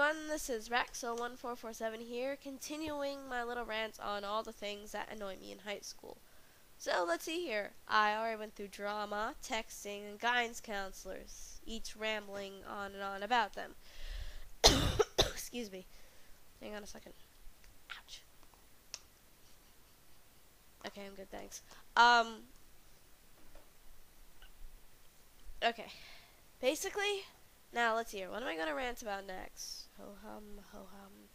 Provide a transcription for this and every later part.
everyone, this is Raxel1447 here, continuing my little rant on all the things that annoy me in high school. So let's see here. I already went through drama, texting, and guidance counselors, each rambling on and on about them. Excuse me. Hang on a second. Ouch. Okay, I'm good, thanks. Okay. Basically, now let's see here. What am I gonna rant about next? Ho-hum, ho-hum.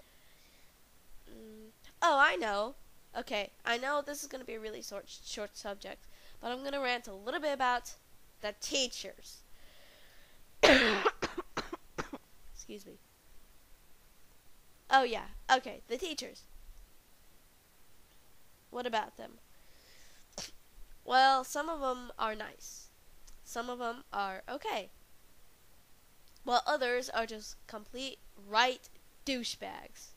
Oh, I know. Okay, I know this is gonna be a really short subject, but I'm gonna rant a little bit about the teachers. Excuse me. Oh yeah, okay, the teachers. What about them? Well, some of them are nice. Some of them are okay. While others are just complete right douchebags.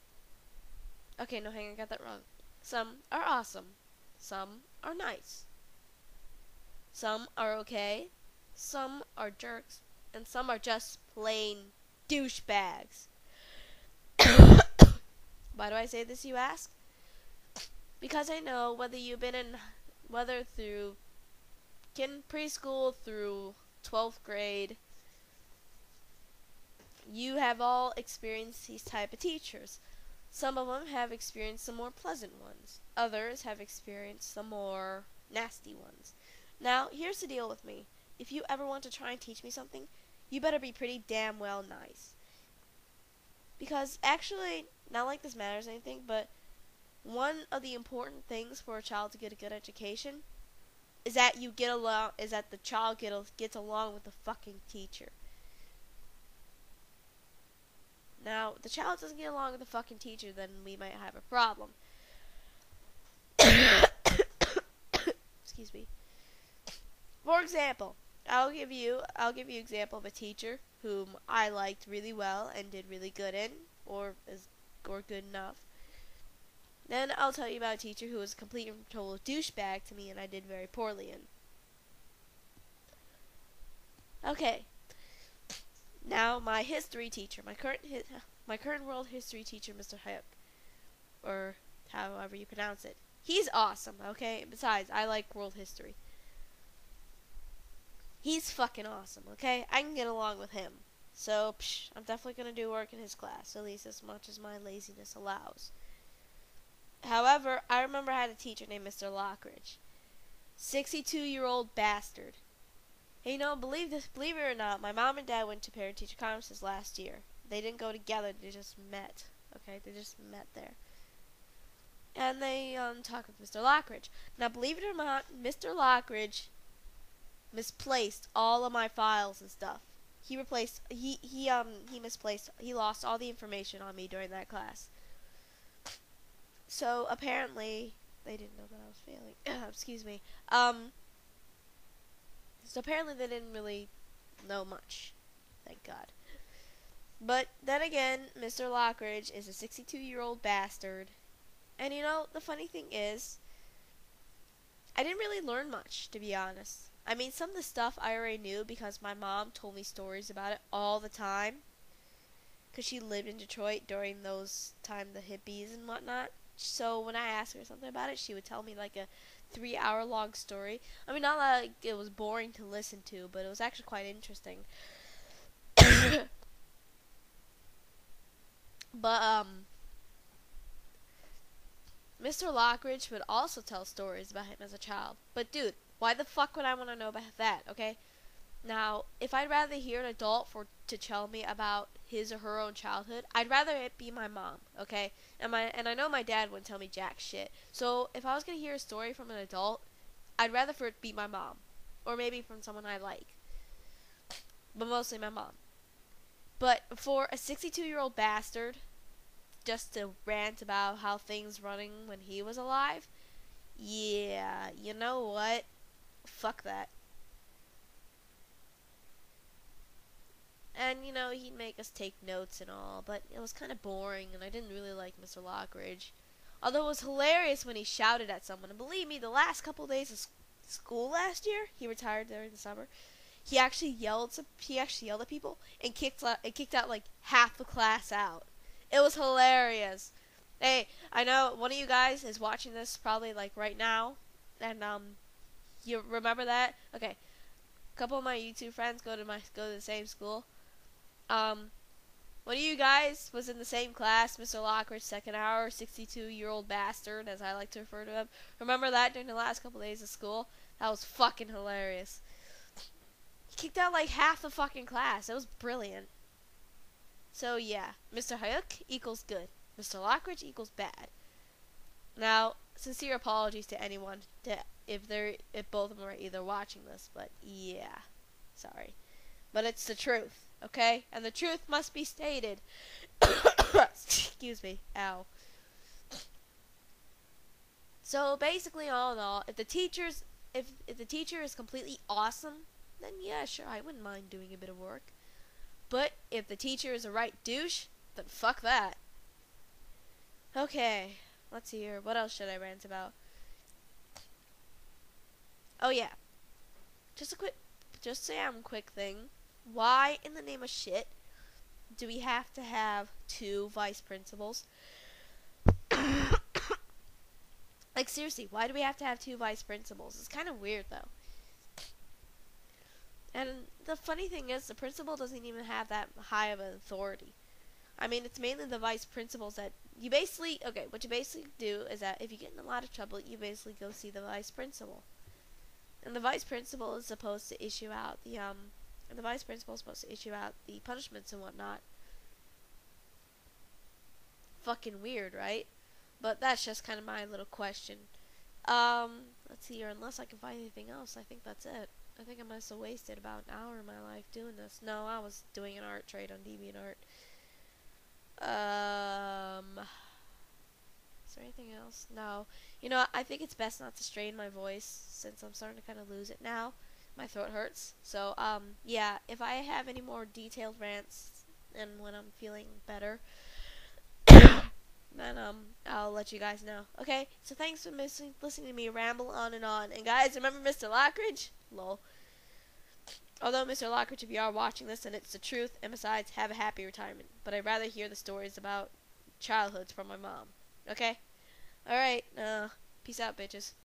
Okay, no, hang on, I got that wrong. Some are awesome. Some are nice. Some are okay. Some are jerks. And some are just plain douchebags. Why do I say this, you ask? Because I know whether through preschool through 12th grade, you have all experienced these type of teachers. Some of them have experienced the more pleasant ones. Others have experienced the more nasty ones. Now, here's the deal with me. If you ever want to try and teach me something, you better be pretty damn well nice. Because actually, not like this matters anything, but one of the important things for a child to get a good education is that the child gets along with the fucking teacher. Now, if the child doesn't get along with the fucking teacher, then we might have a problem. Excuse me. For example, I'll give you an example of a teacher whom I liked really well and did really good in, or good enough. Then I'll tell you about a teacher who was a complete and total douchebag to me and I did very poorly in. Okay. Now, my history teacher, my current world history teacher, Mr. Hip, or however you pronounce it. He's awesome, okay? Besides, I like world history. He's fucking awesome, okay? I can get along with him. So, I'm definitely going to do work in his class, at least as much as my laziness allows. However, I remember I had a teacher named Mr. Lockridge. 62-year-old bastard. Hey, believe it or not, my mom and dad went to parent-teacher conferences last year. They didn't go together, they just met. Okay, they just met there. And they talked with Mr. Lockridge. Now, believe it or not, Mr. Lockridge misplaced all of my files and stuff. He lost all the information on me during that class. So, apparently, they didn't know that I was failing. Excuse me. So apparently they didn't really know much. Thank God. But then again, Mr. Lockridge is a 62-year-old bastard. And the funny thing is, I didn't really learn much, to be honest. I mean, some of the stuff I already knew because my mom told me stories about it all the time. Because she lived in Detroit during those time, the hippies and whatnot. So when I asked her something about it, she would tell me like a 3-hour-long story. I mean, not like it was boring to listen to, but it was actually quite interesting. But, Mr. Lockridge would also tell stories about him as a child. But, dude, why the fuck would I want to know about that, okay? Now, if I'd rather hear an adult to tell me about his or her own childhood, I'd rather it be my mom, okay? And I know my dad wouldn't tell me jack shit. So if I was gonna hear a story from an adult, I'd rather for it be my mom, or maybe from someone I like, but mostly my mom. But for a 62-year-old bastard just to rant about how things running when he was alive, yeah, you know what? Fuck that. And, he'd make us take notes and all, but it was kind of boring, and I didn't really like Mr. Lockridge. Although it was hilarious when he shouted at someone. And believe me, the last couple days of school last year, he retired during the summer, He actually yelled at people and kicked out like half the class out. It was hilarious. Hey, I know one of you guys is watching this probably like right now, and you remember that? Okay, a couple of my YouTube friends go to the same school. One of you guys was in the same class, Mr. Lockridge, second hour, 62-year-old bastard, as I like to refer to him. Remember that during the last couple of days of school? That was fucking hilarious. He kicked out like half the fucking class. It was brilliant. So yeah, Mr. Hayuk equals good. Mr. Lockridge equals bad. Now, sincere apologies to anyone if both of them are either watching this, but yeah, sorry. But it's the truth, okay? And the truth must be stated. Excuse me. Ow. So basically, all in all, if the teacher is completely awesome, then yeah, sure, I wouldn't mind doing a bit of work. But if the teacher is a right douche, then fuck that. Okay, let's see here. What else should I rant about? Oh yeah, just a quick thing. Why in the name of shit do we have to have 2 vice principals? Like seriously, why do we have to have 2 vice principals? It's kind of weird though. And the funny thing is, the principal doesn't even have that high of an authority. I mean, it's mainly the vice principals that you basically, okay, what you basically do is that if you get in a lot of trouble, you basically go see the vice principal. And the vice principal is supposed to issue out the punishments and whatnot. Fucking weird, right? But that's just kind of my little question. Let's see here, unless I can find anything else, I think that's it. I think I must have wasted about an hour of my life doing this. No, I was doing an art trade on DeviantArt. Is there anything else? No. You know, I think it's best not to strain my voice since I'm starting to kind of lose it now. My throat hurts. So, yeah, if I have any more detailed rants and when I'm feeling better, then, I'll let you guys know. Okay? So thanks for listening to me ramble on and on. And guys, remember Mr. Lockridge? Lol. Although, Mr. Lockridge, if you are watching this and it's the truth, and besides, have a happy retirement. But I'd rather hear the stories about childhoods from my mom. Okay? Alright, peace out, bitches.